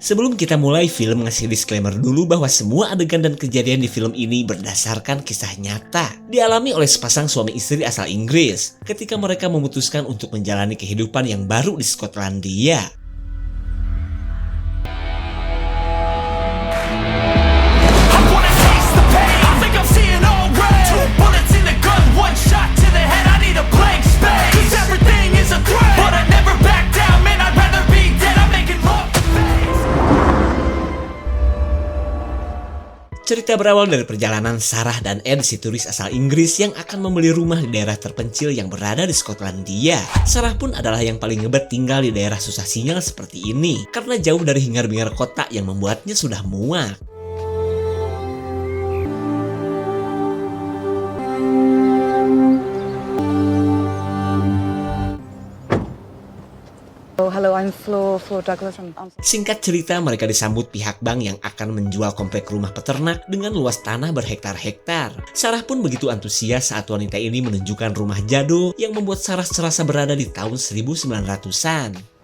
Sebelum kita mulai film, ngasih disclaimer dulu bahwa semua adegan dan kejadian di film ini berdasarkan kisah nyata. Dialami oleh sepasang suami istri asal Inggris ketika mereka memutuskan untuk menjalani kehidupan yang baru di Skotlandia. Cerita berawal dari perjalanan Sarah dan Ed, si turis asal Inggris yang akan membeli rumah di daerah terpencil yang berada di Skotlandia. Sarah pun adalah yang paling ngebet tinggal di daerah susah sinyal seperti ini, karena jauh dari hingar-bingar kota yang membuatnya sudah muak. Hello, I'm Flo Douglas. Singkat cerita, mereka disambut pihak bank yang akan menjual komplek rumah peternak dengan luas tanah berhektar-hektar. Sarah pun begitu antusias saat wanita ini menunjukkan rumah jadul yang membuat Sarah serasa berada di tahun 1900-an.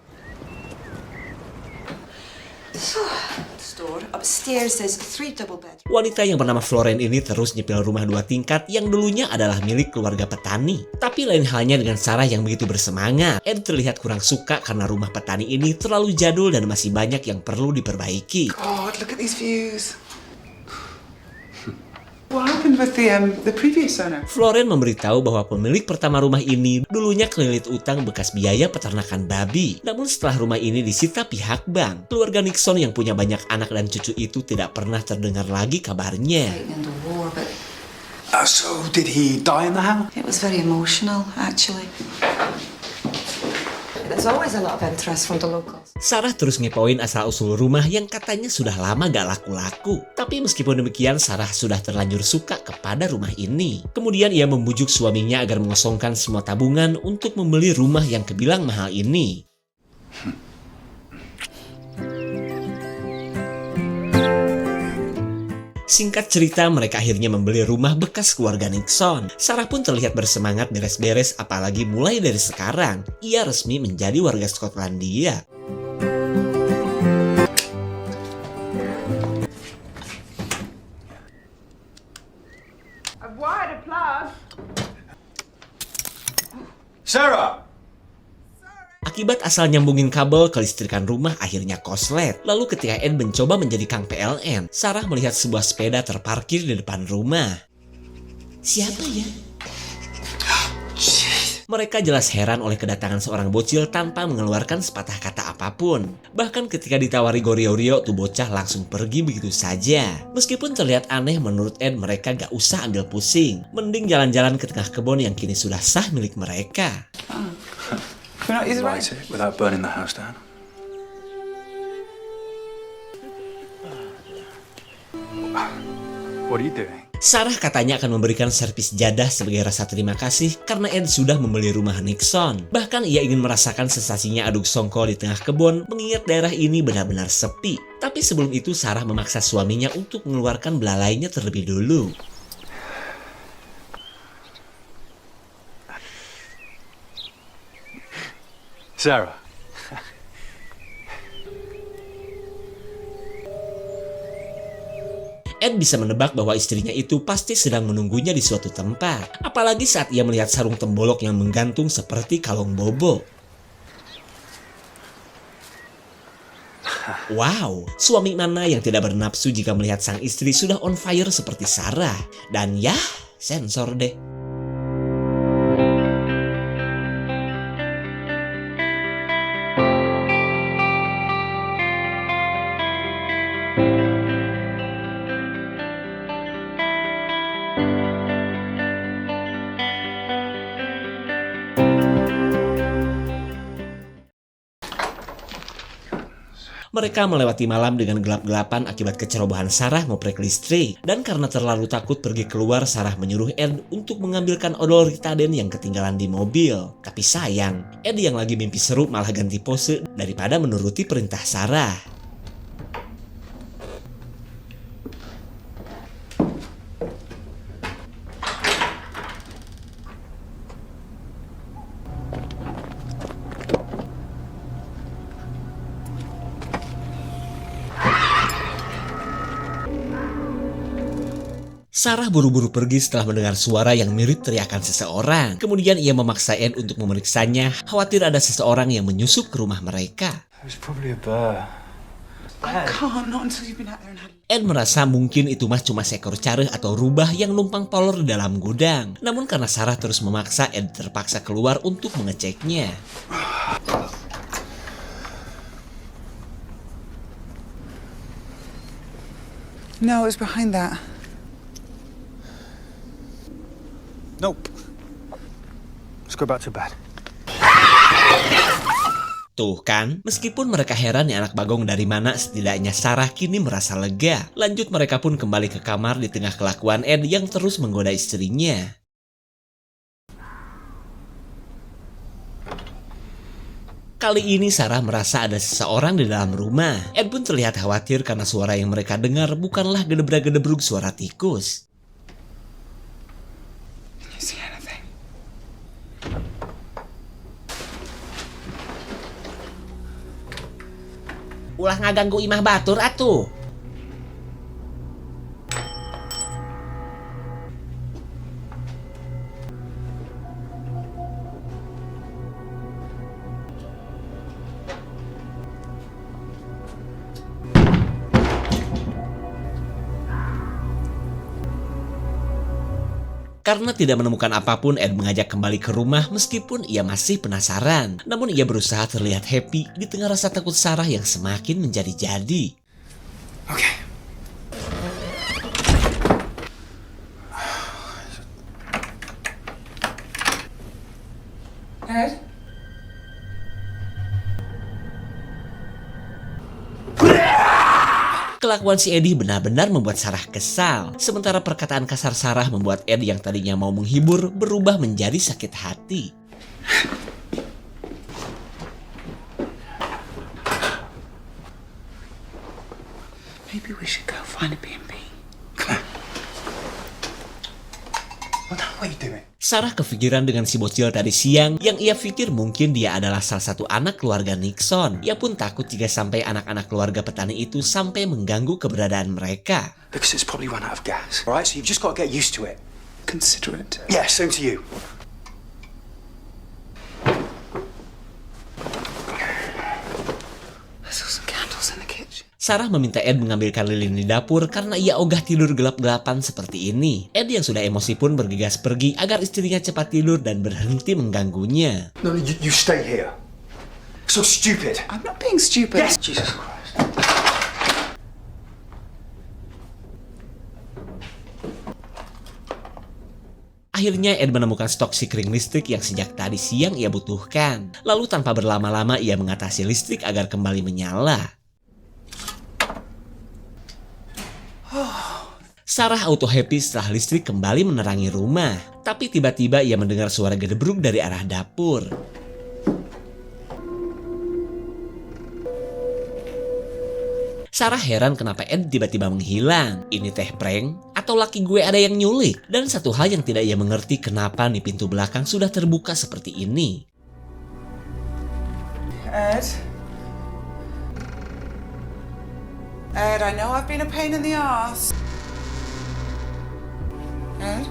Wanita yang bernama Floren ini terus nyepil rumah 2 tingkat yang dulunya adalah milik keluarga petani. Tapi lain halnya dengan Sarah yang begitu bersemangat. Ed terlihat kurang suka karena rumah petani ini terlalu jadul dan masih banyak yang perlu diperbaiki. God, look at these views. What happened with the previous owner? Floren memberitahu bahwa pemilik pertama rumah ini dulunya kelilit utang bekas biaya peternakan babi. Namun setelah rumah ini disita pihak bank, keluarga Nixon yang punya banyak anak dan cucu itu tidak pernah terdengar lagi kabarnya. So, did he die in the house? It was very emotional, actually. There's always a lot of interest from the locals. Sarah terus ngepoin asal-usul rumah yang katanya sudah lama gak laku-laku. Tapi meskipun demikian, Sarah sudah terlanjur suka kepada rumah ini. Kemudian ia membujuk suaminya agar mengosongkan semua tabungan untuk membeli rumah yang kebilang mahal ini. Singkat cerita, mereka akhirnya membeli rumah bekas keluarga Nixon. Sarah pun terlihat bersemangat beres-beres, apalagi mulai dari sekarang, ia resmi menjadi warga Skotlandia. Sarah! Akibat asal nyambungin kabel kelistrikan rumah akhirnya koslet. Lalu ketika Ed mencoba menjadi Kang PLN, Sarah melihat sebuah sepeda terparkir di depan rumah. Siapa ya? Mereka jelas heran oleh kedatangan seorang bocil tanpa mengeluarkan sepatah kata apapun. Bahkan ketika ditawari Goryeo, tuh bocah langsung pergi begitu saja. Meskipun terlihat aneh, menurut Ed mereka gak usah ambil pusing. Mending jalan-jalan ke tengah kebun yang kini sudah sah milik mereka. Can we not light it without burning the house down? What are you doing? Sarah katanya akan memberikan servis jadah sebagai rasa terima kasih karena Ed sudah membeli rumah Nixon. Bahkan ia ingin merasakan sensasinya aduk songkol di tengah kebun, mengingat daerah ini benar-benar sepi. Tapi sebelum itu Sarah memaksa suaminya untuk mengeluarkan belalainya terlebih dulu. Sarah. Ed bisa menebak bahwa istrinya itu pasti sedang menunggunya di suatu tempat. Apalagi saat ia melihat sarung tembolok yang menggantung seperti kalung bobo. Wow, suami mana yang tidak bernafsu jika melihat sang istri sudah on fire seperti Sarah? Dan ya, sensor deh. Mereka melewati malam dengan gelap-gelapan akibat kecerobohan Sarah ngoprek listrik. Dan karena terlalu takut pergi keluar, Sarah menyuruh Ed untuk mengambilkan odol Ritaden yang ketinggalan di mobil. Tapi sayang, Ed yang lagi mimpi seru malah ganti pose daripada menuruti perintah Sarah. Sarah buru-buru pergi setelah mendengar suara yang mirip teriakan seseorang. Kemudian ia memaksa Ed untuk memeriksanya, khawatir ada seseorang yang menyusup ke rumah mereka. It was probably a bear. I can't, not until you've been out there and had Ed merasa mungkin itu mah cuma seekor careh atau rubah yang numpang polor di dalam gudang. Namun karena Sarah terus memaksa, Ed terpaksa keluar untuk mengeceknya. No, it was behind that. Nope. Let's go back to bed. Tuh kan, meskipun mereka heran ya anak bagong dari mana, setidaknya Sarah kini merasa lega. Lanjut mereka pun kembali ke kamar di tengah kelakuan Ed yang terus menggoda istrinya. Kali ini Sarah merasa ada seseorang di dalam rumah. Ed pun terlihat khawatir karena suara yang mereka dengar bukanlah gedebrak-gedebruk suara tikus. Can you see anything? Ulah ngaganggu imah batur atuh. Karena tidak menemukan apapun, Ed mengajak kembali ke rumah meskipun ia masih penasaran. Namun ia berusaha terlihat happy di tengah rasa takut Sarah yang semakin menjadi-jadi. Okay. Ed? Kelakuan si Eddie benar-benar membuat Sarah kesal. Sementara perkataan kasar Sarah membuat Ed yang tadinya mau menghibur berubah menjadi sakit hati. Maybe we should go find a B&B. What the hell are you doing? Sarah kepikiran dengan si bocil tadi siang yang ia pikir mungkin dia adalah salah satu anak keluarga Nixon. Ia pun takut jika sampai anak-anak keluarga petani itu sampai mengganggu keberadaan mereka. Because it's probably run out of gas. Alright, so you've just got to get used to it. Considerate. Yeah, same to you. I saw some candles in the kitchen. Sarah meminta Ed mengambilkan lilin di dapur karena ia ogah tidur gelap-gelapan seperti ini. Ed yang sudah emosi pun bergegas pergi agar istrinya cepat tidur dan berhenti mengganggunya. No, you stay here. So stupid. I'm not being stupid. Yes. Jesus Christ. Akhirnya Ed menemukan stok sikring listrik yang sejak tadi siang ia butuhkan. Lalu tanpa berlama-lama ia mengatasi listrik agar kembali menyala. Sarah auto happy setelah listrik kembali menerangi rumah. Tapi tiba-tiba ia mendengar suara gedebruk dari arah dapur. Sarah heran kenapa Ed tiba-tiba menghilang. Ini teh prank? Atau laki gue ada yang nyulik? Dan satu hal yang tidak ia mengerti, kenapa nih pintu belakang sudah terbuka seperti ini. Ed? Ed, I know I've been a pain in the ass. Ed?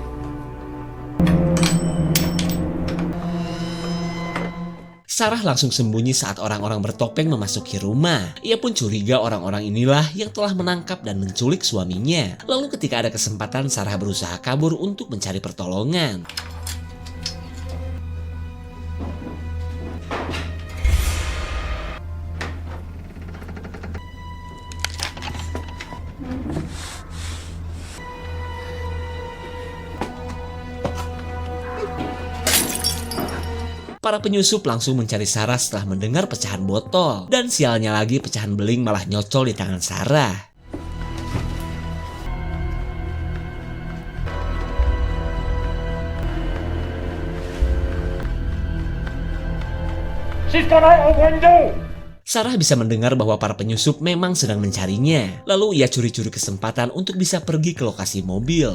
Sarah langsung sembunyi saat orang-orang bertopeng memasuki rumah. Ia pun curiga orang-orang inilah yang telah menangkap dan menculik suaminya. Lalu ketika ada kesempatan, Sarah berusaha kabur untuk mencari pertolongan. Para penyusup langsung mencari Sarah setelah mendengar pecahan botol. Dan sialnya lagi, pecahan beling malah nyocol di tangan Sarah. She's gone out a window! Sarah bisa mendengar bahwa para penyusup memang sedang mencarinya. Lalu ia curi-curi kesempatan untuk bisa pergi ke lokasi mobil.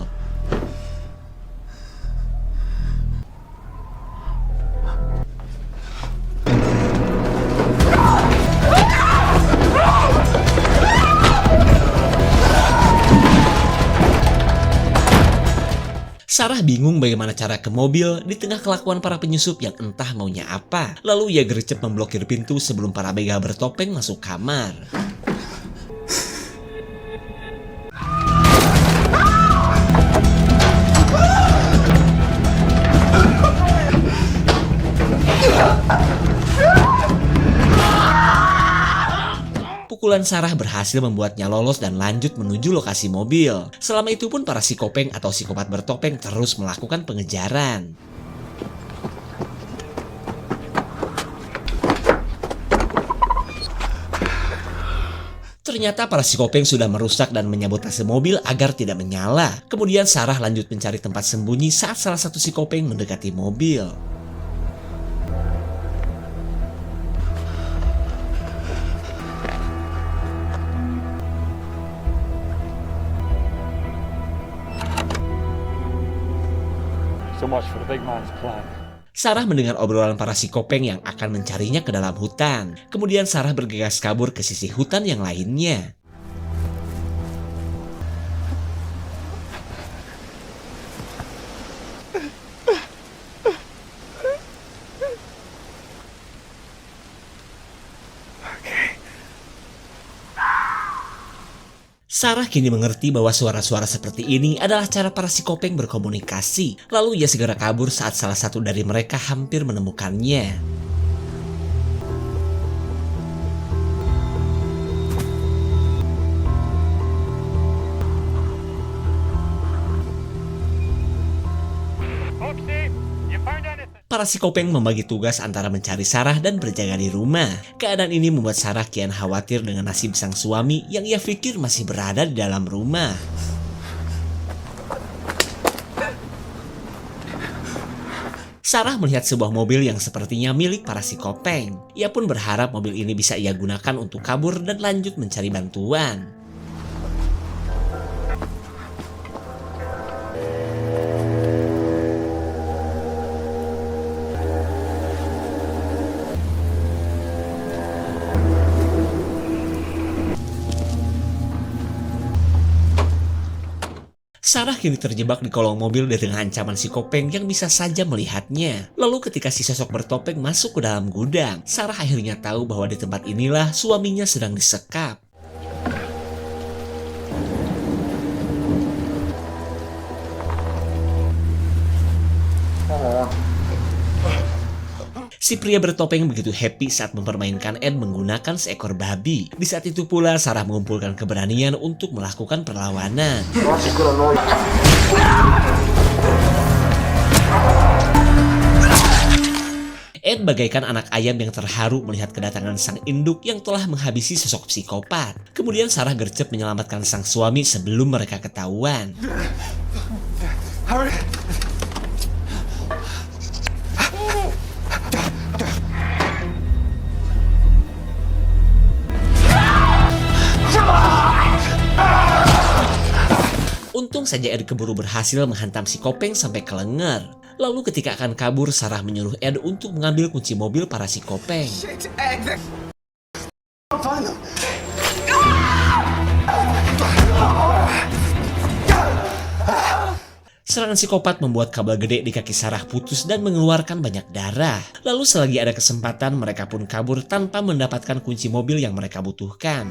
Sarah bingung bagaimana cara ke mobil di tengah kelakuan para penyusup yang entah maunya apa. Lalu ia gercep memblokir pintu sebelum para begal bertopeng masuk kamar. Pukulan Sarah berhasil membuatnya lolos dan lanjut menuju lokasi mobil. Selama itu pun para psikopeng atau psikopat bertopeng terus melakukan pengejaran. Ternyata para psikopeng sudah merusak dan menyabotase mobil agar tidak menyala. Kemudian Sarah lanjut mencari tempat sembunyi saat salah satu psikopeng mendekati mobil. So much for the big man's plan. Sarah mendengar obrolan para psikopeng yang akan mencarinya ke dalam hutan. Kemudian Sarah bergegas kabur ke sisi hutan yang lainnya. Sarah kini mengerti bahwa suara-suara seperti ini adalah cara para psikopeng berkomunikasi. Lalu ia segera kabur saat salah satu dari mereka hampir menemukannya. Para psikopeng membagi tugas antara mencari Sarah dan berjaga di rumah. Keadaan ini membuat Sarah kian khawatir dengan nasib sang suami yang ia pikir masih berada di dalam rumah. Sarah melihat sebuah mobil yang sepertinya milik para psikopeng. Ia pun berharap mobil ini bisa ia gunakan untuk kabur dan lanjut mencari bantuan. Sarah kini terjebak di kolong mobil dengan ancaman psikopeng yang bisa saja melihatnya. Lalu ketika si sosok bertopeng masuk ke dalam gudang, Sarah akhirnya tahu bahwa di tempat inilah suaminya sedang disekap. Si pria bertopeng begitu happy saat mempermainkan Ed menggunakan seekor babi. Di saat itu pula Sarah mengumpulkan keberanian untuk melakukan perlawanan. Ed bagaikan anak ayam yang terharu melihat kedatangan sang induk yang telah menghabisi sosok psikopat. Kemudian Sarah gercep menyelamatkan sang suami sebelum mereka ketahuan. Untung saja Ed keburu berhasil menghantam si kopeng sampai ke leher. Lalu ketika akan kabur, Sarah menyuruh Ed untuk mengambil kunci mobil para si kopeng. Serangan psikopat membuat kabel gede di kaki Sarah putus dan mengeluarkan banyak darah. Lalu selagi ada kesempatan, mereka pun kabur tanpa mendapatkan kunci mobil yang mereka butuhkan.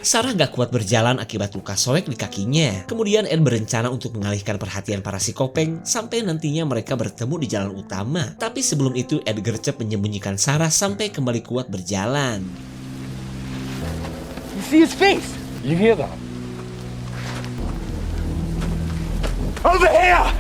Sarah gak kuat berjalan akibat luka sobek di kakinya. Kemudian Ed berencana untuk mengalihkan perhatian para si kopeng sampai nantinya mereka bertemu di jalan utama. Tapi sebelum itu Ed gercep menyembunyikan Sarah sampai kembali kuat berjalan. You see his face? You hear that? Over here!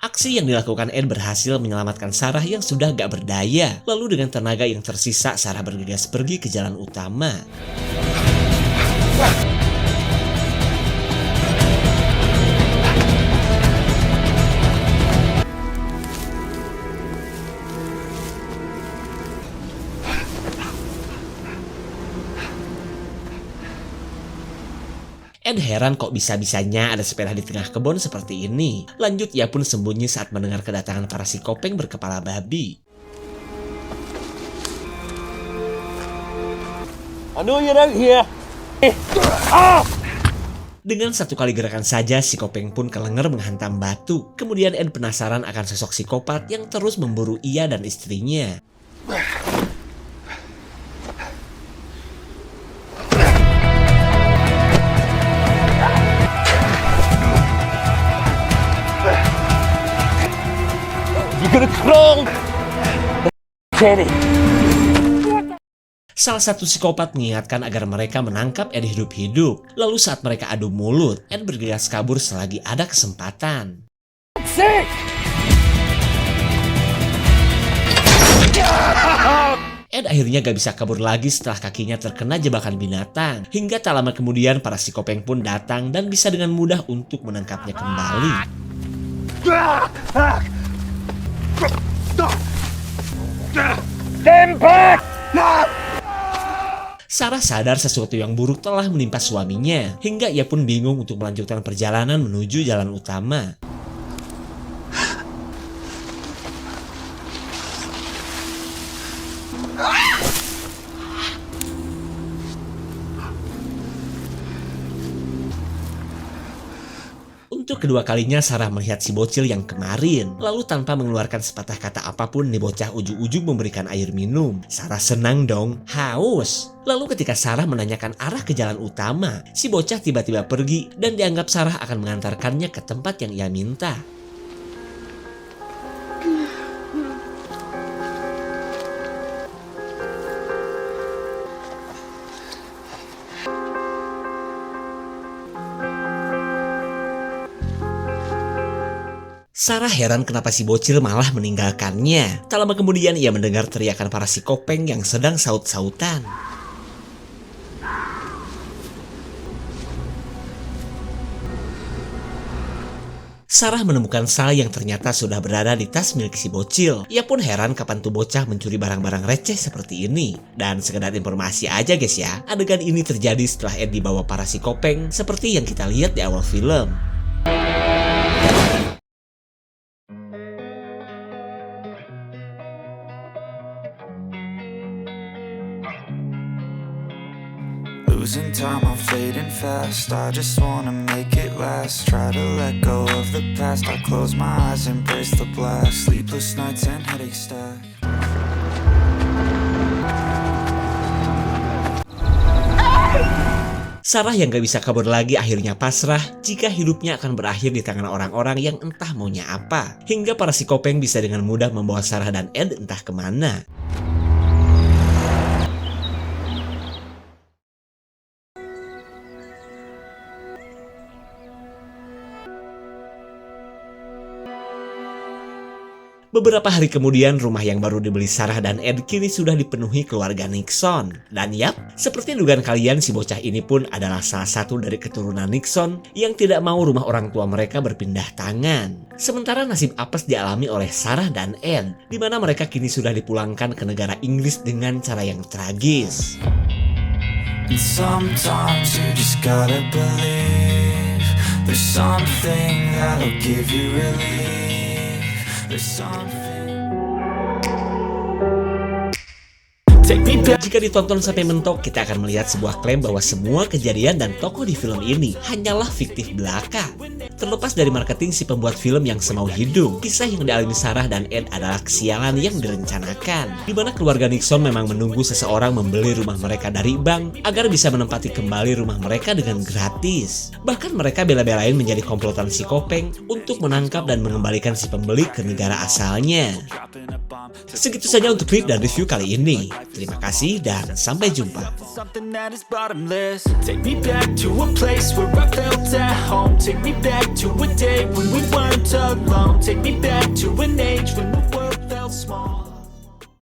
Aksi yang dilakukan Ed berhasil menyelamatkan Sarah yang sudah gak berdaya. Lalu dengan tenaga yang tersisa, Sarah bergegas pergi ke jalan utama. Ed heran kok bisa-bisanya ada sepeda di tengah kebun seperti ini. Lanjut, ia pun sembunyi saat mendengar kedatangan para si kopeng berkepala babi. I know you're out here. Dengan satu kali gerakan saja, si kopeng pun kelenger menghantam batu. Kemudian Ed penasaran akan sosok psikopat yang terus memburu ia dan istrinya. You're gonna crawl. Teddy. Salah satu psikopat mengingatkan agar mereka menangkap Ed hidup-hidup. Lalu saat mereka adu mulut, Ed bergegas kabur selagi ada kesempatan. Sick. Ed akhirnya gak bisa kabur lagi setelah kakinya terkena jebakan binatang. Hingga tak lama kemudian para si kopeng pun datang dan bisa dengan mudah untuk menangkapnya kembali. Stand back. Sarah sadar sesuatu yang buruk telah menimpa suaminya, hingga ia pun bingung untuk melanjutkan perjalanan menuju jalan utama. Untuk kedua kalinya Sarah melihat si bocil yang kemarin. Lalu tanpa mengeluarkan sepatah kata apapun, nih bocah ujug-ujug memberikan air minum. Sarah senang dong, haus. Lalu ketika Sarah menanyakan arah ke jalan utama, si bocah tiba-tiba pergi dan dianggap Sarah akan mengantarkannya ke tempat yang ia minta. Sarah heran kenapa si bocil malah meninggalkannya. Tak lama kemudian ia mendengar teriakan para si kopeng yang sedang saut-sautan. Sarah menemukan Sal yang ternyata sudah berada di tas milik si bocil. Ia pun heran kapan tuh bocah mencuri barang-barang receh seperti ini. Dan sekedar informasi aja guys ya, adegan ini terjadi setelah Ed dibawa para si kopeng seperti yang kita lihat di awal film. Losing time, I'm fading fast. I just wanna make it last. Try to let go of the past. I close my eyes, embrace the blast. Sleepless nights and headaches stack. Sarah yang gak bisa kabur lagi akhirnya pasrah jika hidupnya akan berakhir di tangan orang-orang yang entah maunya apa. Hingga para si kopeng bisa dengan mudah membawa Sarah dan Ed entah kemana. Beberapa hari kemudian, rumah yang baru dibeli Sarah dan Ed kini sudah dipenuhi keluarga Nixon. Dan yap, seperti dugaan kalian, si bocah ini pun adalah salah satu dari keturunan Nixon yang tidak mau rumah orang tua mereka berpindah tangan. Sementara nasib apes dialami oleh Sarah dan Ed, di mana mereka kini sudah dipulangkan ke negara Inggris dengan cara yang tragis. And sometimes you just gotta believe there's something that'll give you relief. There's something. Jika ditonton sampai mentok, kita akan melihat sebuah klaim bahwa semua kejadian dan tokoh di film ini hanyalah fiktif belaka. Terlepas dari marketing si pembuat film yang semau hidung, kisah yang dialami Sarah dan Ed adalah kesialan yang direncanakan, di mana keluarga Nixon memang menunggu seseorang membeli rumah mereka dari bank agar bisa menempati kembali rumah mereka dengan gratis. Bahkan mereka bela-belain menjadi komplotan si kopeng untuk menangkap dan mengembalikan si pembeli ke negara asalnya. Segitu saja untuk klip dan review kali ini. Terima kasih dan sampai jumpa. Something that is bottomless. Take me back to a place where I felt at home. Take me back to a day when we weren't alone. Take me back to an age when